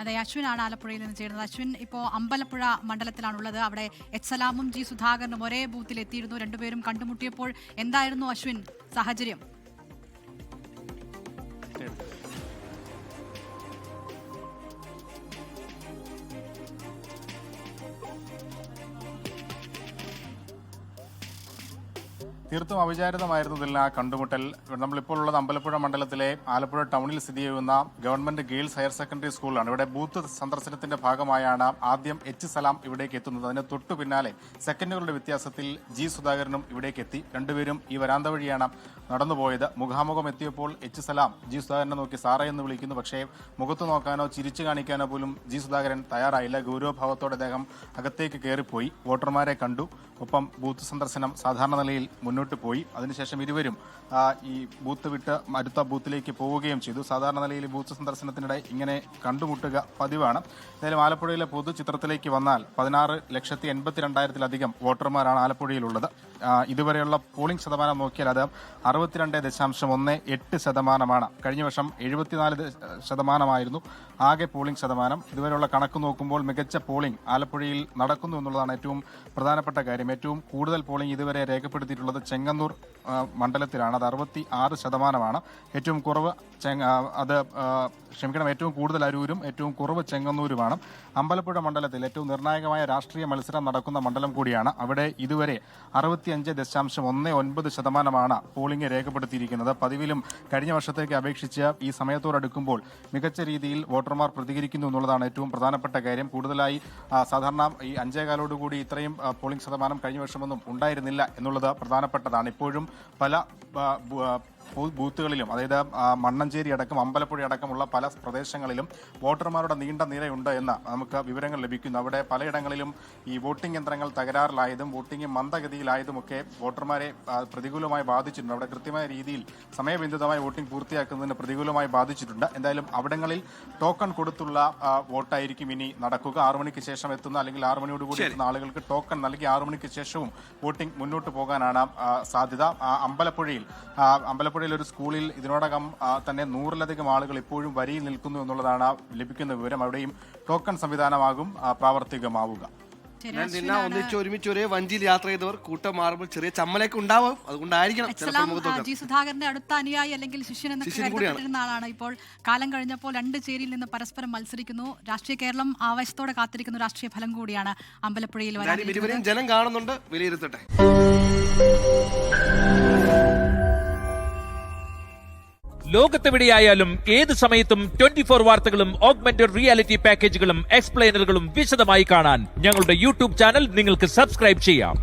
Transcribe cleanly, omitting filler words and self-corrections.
അതെ, അശ്വിനാണ് ആലപ്പുഴയിൽ നിന്ന് ചേരുന്നത്. അശ്വിൻ, ഇപ്പോൾ അമ്പലപ്പുഴ മണ്ഡലത്തിലാണുള്ളത്. അവിടെ എച്ച് സലാമും ജി സുധാകരനും ഒരേ ബൂത്തിൽ എത്തിയിരുന്നു. രണ്ടുപേരും കണ്ടുമുട്ടിയപ്പോൾ എന്തായിരുന്നു അശ്വിൻ സാഹചര്യം? തീർത്തും അവിചാരിതമായിരുന്നു ആ കണ്ടുമുട്ടൽ. നമ്മളിപ്പോൾ ഉള്ളത് അമ്പലപ്പുഴ മണ്ഡലത്തിലെ ആലപ്പുഴ ടൗണിൽ സ്ഥിതി ചെയ്യുന്ന ഗവൺമെന്റ് ഗേൾസ് ഹയർ സെക്കൻഡറി സ്കൂളിലാണ്. ഇവിടെ ബൂത്ത് സന്ദർശനത്തിന്റെ ഭാഗമായാണ് ആദ്യം എച്ച് സലാം ഇവിടേക്ക് എത്തുന്നത്. അതിന് തൊട്ടു പിന്നാലെ സെക്കൻഡുകളുടെ വ്യത്യാസത്തിൽ ജി സുധാകരനും ഇവിടേക്ക് എത്തി. രണ്ടുപേരും ഈ വരാന്ത വഴിയാണ് നടന്നുപോയത്. മുഖാമുഖം എത്തിയപ്പോൾ എച്ച് സലാം ജി സുധാകരനെ നോക്കി സാറേ എന്ന് വിളിക്കുന്നു. പക്ഷേ മുഖത്ത് നോക്കാനോ ചിരിച്ചു കാണിക്കാനോ പോലും ജി സുധാകരൻ തയ്യാറായില്ല. ഗൗരവഭാവത്തോടെ അദ്ദേഹം അകത്തേക്ക് കയറിപ്പോയി. വോട്ടർമാരെ കണ്ടു. ഒപ്പം ബൂത്ത് സന്ദർശനം സാധാരണ നിലയിൽ മുന്നോട്ട് പോയി. അതിനുശേഷം ഇരുവരും ഈ ബൂത്ത് വിട്ട് അടുത്ത ബൂത്തിലേക്ക് പോവുകയും ചെയ്തു. സാധാരണ നിലയിൽ ബൂത്ത് സന്ദർശനത്തിനിടെ ഇങ്ങനെ കണ്ടുമുട്ടുക പതിവാണ്. എന്തായാലും ആലപ്പുഴയിലെ പൊതുചിത്രത്തിലേക്ക് വന്നാൽ 16,82,000-ലധികം വോട്ടർമാരാണ് ആലപ്പുഴയിലുള്ളത്. ഇതുവരെയുള്ള പോളിംഗ് ശതമാനം നോക്കിയാൽ അത് 62.18%. കഴിഞ്ഞ വർഷം 74% ആകെ പോളിംഗ് ശതമാനം. ഇതുവരെയുള്ള കണക്ക് നോക്കുമ്പോൾ മികച്ച പോളിംഗ് ആലപ്പുഴയിൽ നടക്കുന്നു എന്നുള്ളതാണ് ഏറ്റവും പ്രധാനപ്പെട്ട കാര്യം. ഏറ്റവും കൂടുതൽ പോളിംഗ് ഇതുവരെ രേഖപ്പെടുത്തിയിട്ടുള്ളത് ചെങ്ങന്നൂർ മണ്ഡലത്തിലാണ്. അത് 66%. ഏറ്റവും കുറവ് ഏറ്റവും കൂടുതൽ അരൂരും ഏറ്റവും കുറവ് ചെങ്ങന്നൂരുമാണ്. അമ്പലപ്പുഴ മണ്ഡലത്തിൽ ഏറ്റവും നിർണായകമായ രാഷ്ട്രീയ മത്സരം നടക്കുന്ന മണ്ഡലം കൂടിയാണ്. അവിടെ ഇതുവരെ 65.19% പോളിംഗ് രേഖപ്പെടുത്തിയിരിക്കുന്നത്. പതിവിലും കഴിഞ്ഞ വർഷത്തേക്ക് അപേക്ഷിച്ച് ഈ സമയത്തോടടുക്കുമ്പോൾ മികച്ച രീതിയിൽ വോട്ടർമാർ പ്രതികരിക്കുന്നു എന്നുള്ളതാണ് ഏറ്റവും പ്രധാനപ്പെട്ട കാര്യം. കൂടുതലായി സാധാരണ ഈ 5:15 ഇത്രയും പോളിംഗ് ശതമാനം കഴിഞ്ഞ വർഷമൊന്നും ഉണ്ടായിരുന്നില്ല എന്നുള്ളത് പ്രധാനപ്പെട്ടതാണ്. ഇപ്പോഴും പല ബൂത്തുകളിലും, അതായത് മണ്ണഞ്ചേരി അടക്കം അമ്പലപ്പുഴ അടക്കമുള്ള പല പ്രദേശങ്ങളിലും വോട്ടർമാരുടെ നീണ്ട നിരയുണ്ട് എന്ന് നമുക്ക് വിവരങ്ങൾ ലഭിക്കുന്നു. അവിടെ പലയിടങ്ങളിലും ഈ വോട്ടിംഗ് യന്ത്രങ്ങൾ തകരാറിലായതും വോട്ടിംഗ് മന്ദഗതിയിലായതുമൊക്കെ വോട്ടർമാരെ പ്രതികൂലമായി ബാധിച്ചിട്ടുണ്ട്. അവിടെ കൃത്യമായ രീതിയിൽ സമയബന്ധിതമായി വോട്ടിംഗ് പൂർത്തിയാക്കുന്നതിന് പ്രതികൂലമായി ബാധിച്ചിട്ടുണ്ട്. എന്തായാലും അവിടങ്ങളിൽ ടോക്കൺ കൊടുത്തുള്ള വോട്ടായിരിക്കും ഇനി നടക്കുക. 6 മണിക്ക് ശേഷം എത്തുന്ന അല്ലെങ്കിൽ 6 മണിയോടുകൂടി എത്തുന്ന ആളുകൾക്ക് ടോക്കൺ നൽകി 6 മണിക്ക് ശേഷവും വോട്ടിംഗ് മുന്നോട്ട് പോകാനാണ് സാധ്യത. അമ്പലപ്പുഴയിൽ ഒരു സ്കൂളിൽ ഇതിനോടകം തന്നെ 100-ലധികം ആളുകൾ ഇപ്പോഴും വരിയിൽ നിൽക്കുന്നു എന്നുള്ളതാണ് ലഭിക്കുന്ന വിവരം. അവിടെയും ടോക്കൺ സംവിധാനമാകും പ്രാവർത്തികമാവുക. ഒരുമിച്ച് ഒരേ വഞ്ചിയിൽ യാത്ര ചെയ്തവർ കൂട്ടം മാറുമ്പോൾ ചെറിയ ചമ്മലൊക്കെ ഉണ്ടാവും. അതുകൊണ്ടായിരിക്കണം ജി സുധാകരന്റെ അടുത്ത അനുയായി അല്ലെങ്കിൽ ശിഷ്യൻ എന്നൊക്കെ കരുതപ്പെട്ടിരുന്ന ആളാണ്. ഇപ്പോൾ കാലം കഴിഞ്ഞപ്പോൾ 2 ചേരിയിൽ നിന്ന് പരസ്പരം മത്സരിക്കുന്നു. രാഷ്ട്രീയ കേരളം ആവേശത്തോടെ കാത്തിരിക്കുന്ന രാഷ്ട്രീയ ഫലം കൂടിയാണ് അമ്പലപ്പുഴയിൽ വരാൻ. ജനം കാണുന്നുണ്ട്, വിലയിരുത്തട്ടെ. ലോകത്തെവിടെയായാലും ഏത് സമയത്തും 24 വാർത്തകളും ഓഗ്മെന്റഡ് റിയാലിറ്റി പാക്കേജുകളും എക്സ്പ്ലെയിനറുകളും വിശദമായി കാണാൻ ഞങ്ങളുടെ യൂട്യൂബ് ചാനൽ നിങ്ങൾക്ക് സബ്സ്ക്രൈബ് ചെയ്യാം.